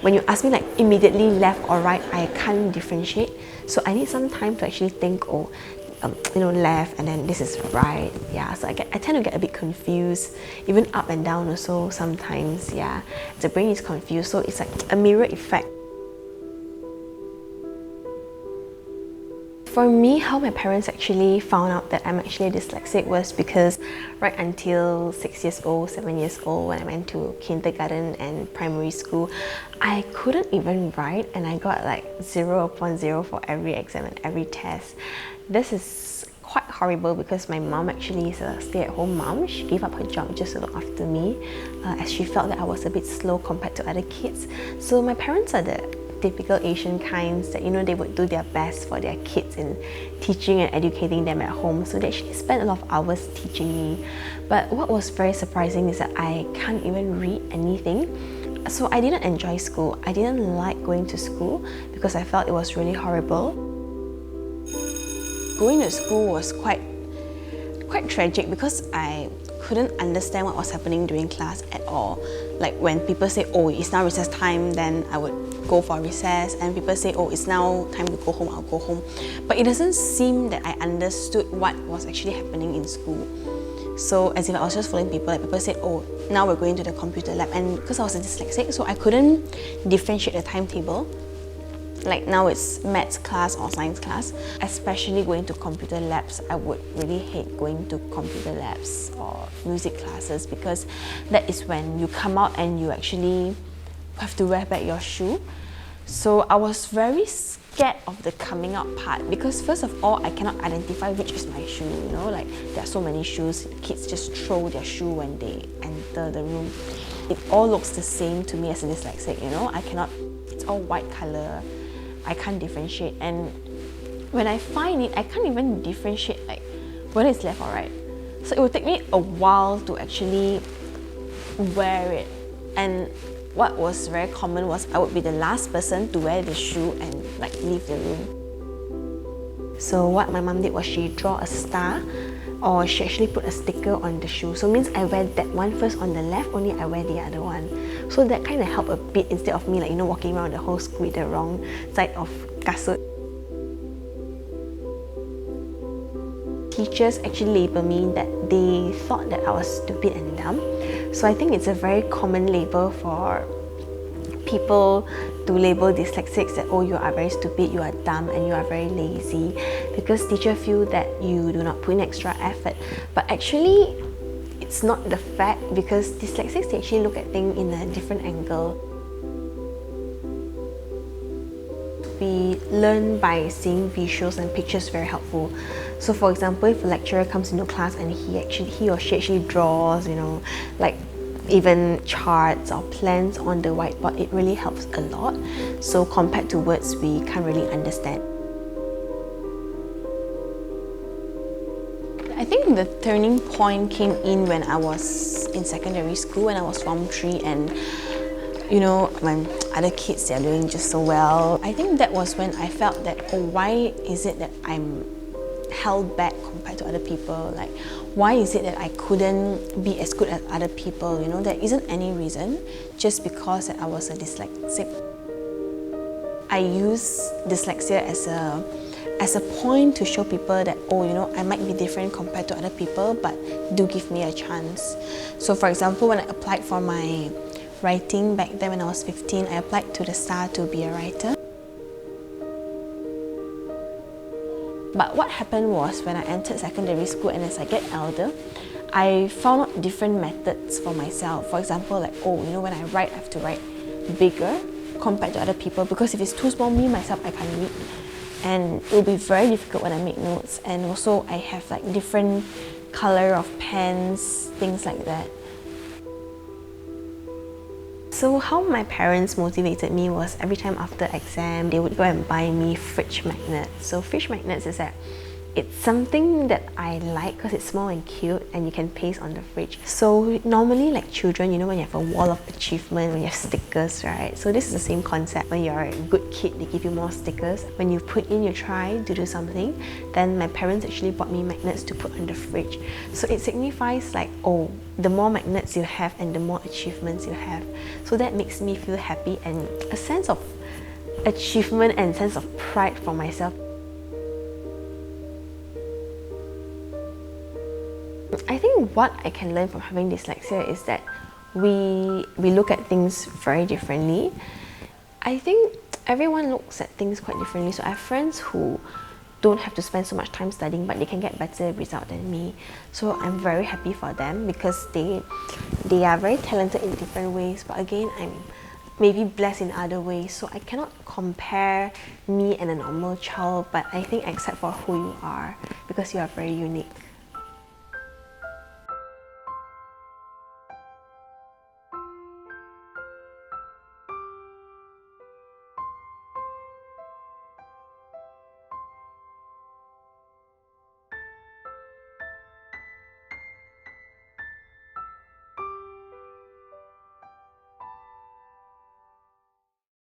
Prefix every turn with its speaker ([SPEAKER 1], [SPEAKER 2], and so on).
[SPEAKER 1] When you ask me like immediately left or right, I can't differentiate. So I need some time to actually think, left and then this is right. Yeah, so I tend to get a bit confused, even up and down also sometimes. Yeah, the brain is confused, so it's like a mirror effect. For me, how my parents actually found out that I'm actually dyslexic was because right until 6 years old, 7 years old, when I went to kindergarten and primary school, I couldn't even write, and I got like 0 upon 0 for every exam and every test. This is quite horrible because my mom actually is a stay-at-home mom. She gave up her job just to look after me as she felt that I was a bit slow compared to other kids. So my parents are the typical Asian kinds that, they would do their best for their kids in teaching and educating them at home. So they actually spent a lot of hours teaching me. But what was very surprising is that I can't even read anything. So I didn't enjoy school. I didn't like going to school because I felt it was really horrible. Going to school was quite tragic because I couldn't understand what was happening during class at all. Like when people say, oh, it's now recess time, then I would go for recess, and people say, oh, it's now time to go home, I'll go home. But it doesn't seem that I understood what was actually happening in school. So as if I was just following people, like people said, oh, now we're going to the computer lab, and because I was a dyslexic, so I couldn't differentiate the timetable. Like now it's maths class or science class. Especially going to computer labs, I would really hate going to computer labs or music classes because that is when you come out and you actually have to wear back your shoe. So I was very scared of the coming out part because first of all, I cannot identify which is my shoe, like there are so many shoes. Kids just throw their shoe when they enter the room. It all looks the same to me as a dyslexic, it's all white color. I can't differentiate, and when I find it, I can't even differentiate like whether it's left or right. So it would take me a while to actually wear it, and what was very common was I would be the last person to wear the shoe and like leave the room. So what my mom did was she draw a star, or she actually put a sticker on the shoe. So it means I wear that one first on the left, only I wear the other one. So that kind of helped a bit instead of me walking around the whole school with the wrong side of kasut. Teachers actually label me that they thought that I was stupid and dumb. So I think it's a very common label for people to label dyslexics that, oh, you are very stupid, you are dumb, and you are very lazy, because teachers feel that you do not put in extra effort. But actually, it's not the fact, because dyslexics, they actually look at things in a different angle. We learn by seeing visuals, and pictures very helpful. So for example, if a lecturer comes into class and he or she actually draws, like even charts or plans on the whiteboard, it really helps a lot. So compared to words, we can't really understand. I think the turning point came in when I was in secondary school, when I was Form 3, and my other kids, they're doing just so well. I think that was when I felt that, oh, why is it that I'm held back compared to other people? Like, why is it that I couldn't be as good as other people? There isn't any reason, just because that I was a dyslexic. I use dyslexia as a point to show people that, oh, I might be different compared to other people, but do give me a chance. So for example, when I applied for my writing back then when I was 15, I applied to the STAR to be a writer. But what happened was when I entered secondary school, and as I get elder, I found out different methods for myself. For example, like, oh, when I write, I have to write bigger compared to other people, because if it's too small, me myself, I can't read. And it will be very difficult when I make notes. And also I have like different color of pens, things like that. So how my parents motivated me was every time after exam, they would go and buy me fridge magnets. So fridge magnets is that it's something that I like because it's small and cute and you can paste on the fridge. So normally, like children, when you have a wall of achievement, when you have stickers, right? So this is the same concept. When you're a good kid, they give you more stickers. When you put in your try to do something, then my parents actually bought me magnets to put on the fridge. So it signifies like oh, the more magnets you have and the more achievements you have. So that makes me feel happy and a sense of achievement and sense of pride for myself. I think what I can learn from having dyslexia is that we look at things very differently. I think everyone looks at things quite differently. So I have friends who don't have to spend so much time studying, but they can get better results than me. So I'm very happy for them because they are very talented in different ways. But again, I'm maybe blessed in other ways. So I cannot compare me and a normal child, but I think accept for who you are because you are very unique.